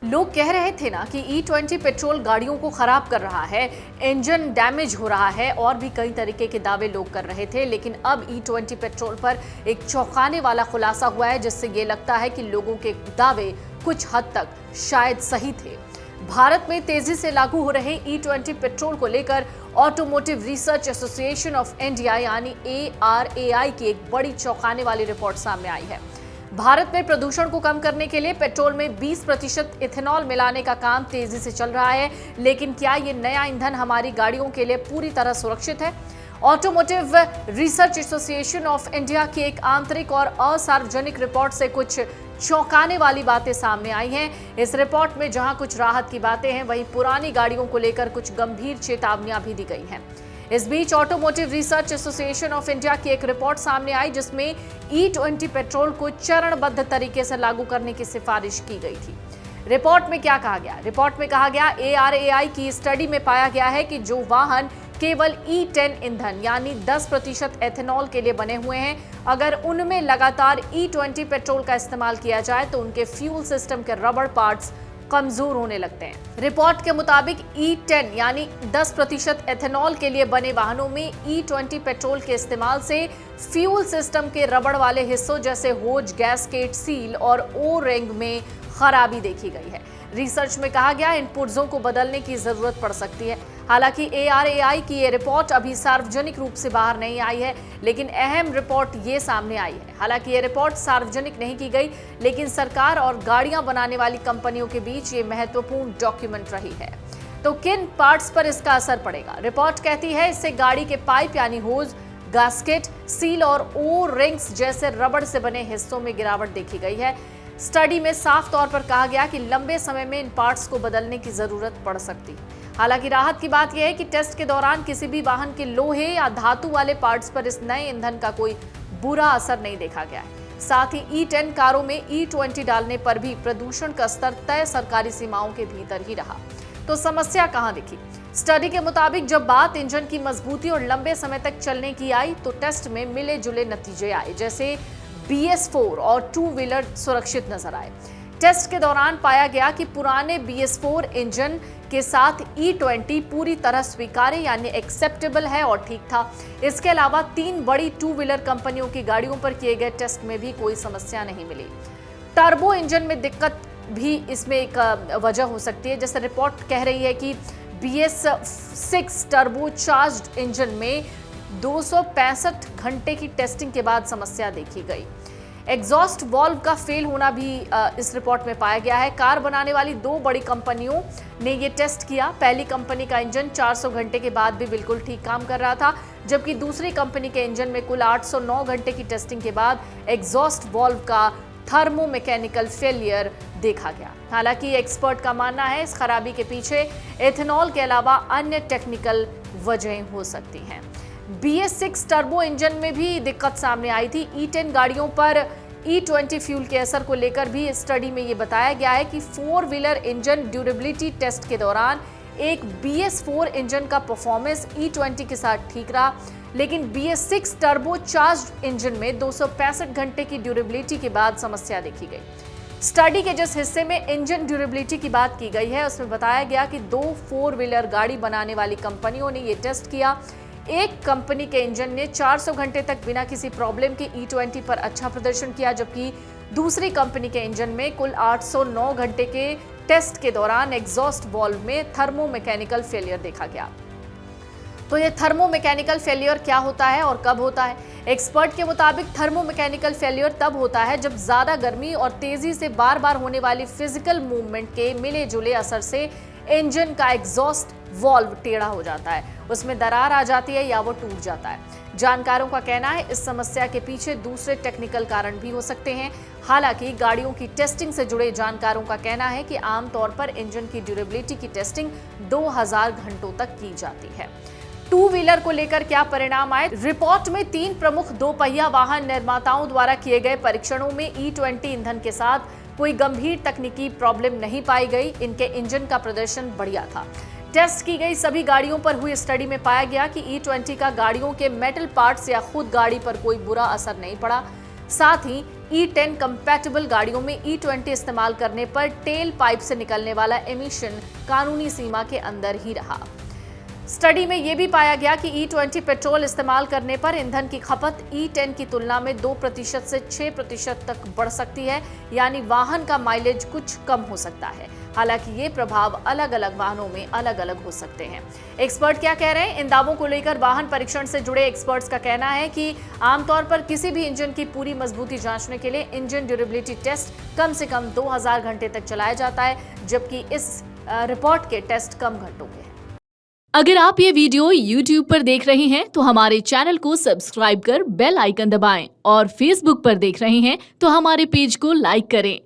लोग कह रहे थे ना कि E20 पेट्रोल गाड़ियों को खराब कर रहा है, इंजन डैमेज हो रहा है और भी कई तरीके के दावे लोग कर रहे थे। लेकिन अब E20 पेट्रोल पर एक चौंकाने वाला खुलासा हुआ है, जिससे ये लगता है कि लोगों के दावे कुछ हद तक शायद सही थे। भारत में तेजी से लागू हो रहे E20 पेट्रोल को लेकर automotive research association of India यानी ARAI की एक बड़ी चौंकाने वाली रिपोर्ट सामने आई है। भारत में प्रदूषण को कम करने के लिए पेट्रोल में 20% इथेनॉल मिलाने का काम तेजी से चल रहा है, लेकिन क्या ये नया ईंधन हमारी गाड़ियों के लिए पूरी तरह सुरक्षित है? Automotive research association of India की एक आंतरिक और असार्वजनिक रिपोर्ट से कुछ चौंकाने वाली बातें सामने आई हैं। इस रिपोर्ट में जहां कुछ राहत की बातें हैं, वहीं पुरानी गाड़ियों को लेकर कुछ गंभीर चेतावनियां भी दी गई हैं। इस बीच automotive research association of India की एक रिपोर्ट सामने आई, जिसमें E20 पेट्रोल को चरणबद्ध तरीके से लागू करने की सिफारिश की गई थी। रिपोर्ट में क्या कहा गया? रिपोर्ट में कहा गया, ARAI की स्टडी में पाया गया है कि जो वाहन केवल E10 ईंधन यानी 10% एथेनॉल के लिए बने हुए हैं, अगर उनमें लगातार E20 पेट्रोल का इस्तेमाल किया जाए तो उनके फ्यूल सिस्टम के रबड़ पार्ट्स कमजोर होने लगते हैं। रिपोर्ट के मुताबिक E10 यानी 10% एथेनॉल के लिए बने वाहनों में E20 पेट्रोल के इस्तेमाल से फ्यूल सिस्टम के रबड़ वाले हिस्सों जैसे होज, गैसकेट, सील और ओ रिंग में खराबी देखी गई है। रिसर्च में कहा गया, इन पुर्जों को बदलने की जरूरत पड़ सकती है। हालांकि ARAI की ये रिपोर्ट अभी सार्वजनिक रूप से बाहर नहीं आई है, लेकिन अहम रिपोर्ट ये सामने आई है। हालांकि ये रिपोर्ट सार्वजनिक नहीं की गई, लेकिन सरकार और गाड़ियां बनाने वाली कंपनियों के बीच ये महत्वपूर्ण डॉक्यूमेंट रही है। तो किन पार्ट्स पर इसका असर पड़ेगा? रिपोर्ट कहती है, इससे गाड़ी के पाइप यानी होज, गास्केट, सील और ओ रिंग्स जैसे रबड़ से बने हिस्सों में गिरावट देखी गई है। स्टडी में साफ तौर पर कहा गया कि लंबे समय में इन पार्ट्स को बदलने की जरूरत पड़ सकती है। हालांकि राहत की बात यह है कि टेस्ट के दौरान किसी भी वाहन के लोहे या धातु वाले पार्ट्स पर इस नए ईंधन का कोई बुरा असर नहीं देखा गया है। साथ ही E10 कारों में E20 डालने पर भी प्रदूषण का स्तर तय सरकारी सीमाओं के भीतर ही रहा। तो समस्या कहां दिखी? स्टडी के मुताबिक जब बात इंजन की मजबूती और लंबे समय तक चलने की आई, तो टेस्ट में मिले जुले नतीजे आए, जैसे BS4 और 2 व्हीलर सुरक्षित नजर आए। टेस्ट के दौरान पाया गया कि पुराने BS4 इंजन के साथ E20 पूरी तरह स्वीकार्य यानी एक्सेप्टेबल है और ठीक था। इसके अलावा 3 बड़ी 2 व्हीलर कंपनियों की गाड़ियों पर किए गए टेस्ट में भी कोई समस्या नहीं मिली। टर्बो इंजन में दिक्कत भी इसमें एक वजह हो सकती है। जैसे रिपोर्ट कह रही है कि BS6 टर्बो चार्ज्ड इंजन में 265 घंटे की टेस्टिंग के बाद समस्या देखी गई। एग्जॉस्ट वाल्व का फेल होना भी इस रिपोर्ट में पाया गया है। कार बनाने वाली 2 बड़ी कंपनियों ने ये टेस्ट किया। पहली कंपनी का इंजन 400 घंटे के बाद भी बिल्कुल ठीक काम कर रहा था, जबकि दूसरी कंपनी के इंजन में कुल 809 घंटे की टेस्टिंग के बाद एग्जॉस्ट वाल्व का थर्मोमैकेनिकल फेलियर देखा गया। हालांकि एक्सपर्ट का मानना है, इस खराबी के पीछे एथेनॉल के अलावा अन्य टेक्निकल वजहें हो सकती हैं। BS6 टर्बो इंजन में भी दिक्कत सामने आई थी। E10 गाड़ियों पर E20 फ्यूल के असर को लेकर भी इस स्टडी में ये बताया गया है कि 4 व्हीलर इंजन ड्यूरेबिलिटी टेस्ट के दौरान एक BS4 इंजन का परफॉर्मेंस E20 के साथ ठीक रहा, लेकिन BS6 टर्बो चार्ज्ड इंजन में 265 घंटे की ड्यूरेबिलिटी के बाद समस्या देखी गई। स्टडी के जिस हिस्से में इंजन ड्यूरेबिलिटी की बात की गई है, उसमें बताया गया कि 2 4 व्हीलर गाड़ी बनाने वाली कंपनियों ने ये टेस्ट किया। एक कंपनी के इंजन ने 400 घंटे तक बिना किसी प्रॉब्लम के E20 पर अच्छा प्रदर्शन किया, जबकि दूसरी कंपनी के इंजन में कुल 809 घंटे के टेस्ट के दौरान एग्जॉस्ट वाल्व में थर्मोमैकेनिकल फेलियर देखा गया। तो ये थर्मोमैकेनिकल फेलियर क्या होता है और कब होता है? एक्सपर्ट के मुताबिक थर्मोमैकेनिकल फेलियर तब होता है जब ज्यादा गर्मी और तेजी से बार बार होने वाली फिजिकल मूवमेंट के मिले जुले असर से इंजन का एग्जॉस्ट वाल्व टेढ़ा हो जाता है, उसमें दरार आ जाती है या वो टूट जाता है। जानकारों का कहना है, इस समस्या के पीछे दूसरे टेक्निकल कारण भी हो सकते हैं। हालांकि गाड़ियों की टेस्टिंग से जुड़े जानकारों का कहना है कि आमतौर पर इंजन की ड्यूरेबिलिटी की टेस्टिंग 2000 घंटों तक की जाती है। 2 व्हीलर को लेकर क्या परिणाम आए? रिपोर्ट में 3 प्रमुख 2 पहिया वाहन निर्माताओं द्वारा किए गए परीक्षणों में E20 ईंधन के साथ कोई गंभीर तकनीकी प्रॉब्लम नहीं पाई गई। इनके इंजन का प्रदर्शन बढ़िया था। टेस्ट की गई सभी गाड़ियों पर हुई स्टडी में पाया गया कि E20 का गाड़ियों के मेटल पार्ट्स या खुद गाड़ी पर कोई बुरा असर नहीं पड़ा। साथ ही E10 कंपैटिबल गाड़ियों में E20 इस्तेमाल करने पर टेल पाइप से निकलने वाला एमिशन कानूनी सीमा के अंदर ही रहा। स्टडी में यह भी पाया गया कि E20 पेट्रोल इस्तेमाल करने पर ईंधन की खपत E10 की तुलना में 2% से 6% तक बढ़ सकती है, यानी वाहन का माइलेज कुछ कम हो सकता है। हालांकि ये प्रभाव अलग अलग वाहनों में अलग अलग हो सकते हैं। एक्सपर्ट क्या कह रहे हैं? इन दावों को लेकर वाहन परीक्षण से जुड़े एक्सपर्ट्स का कहना है कि आमतौर पर किसी भी इंजन की पूरी मजबूती जांचने के लिए इंजन ड्यूरेबिलिटी टेस्ट कम से कम 2000 घंटे तक चलाया जाता है, जबकि इस रिपोर्ट के टेस्ट कम घंटों के हैं। अगर आप ये वीडियो YouTube पर देख रहे हैं तो हमारे चैनल को सब्सक्राइब कर बेल आइकन दबाएं और Facebook पर देख रहे हैं तो हमारे पेज को लाइक करें।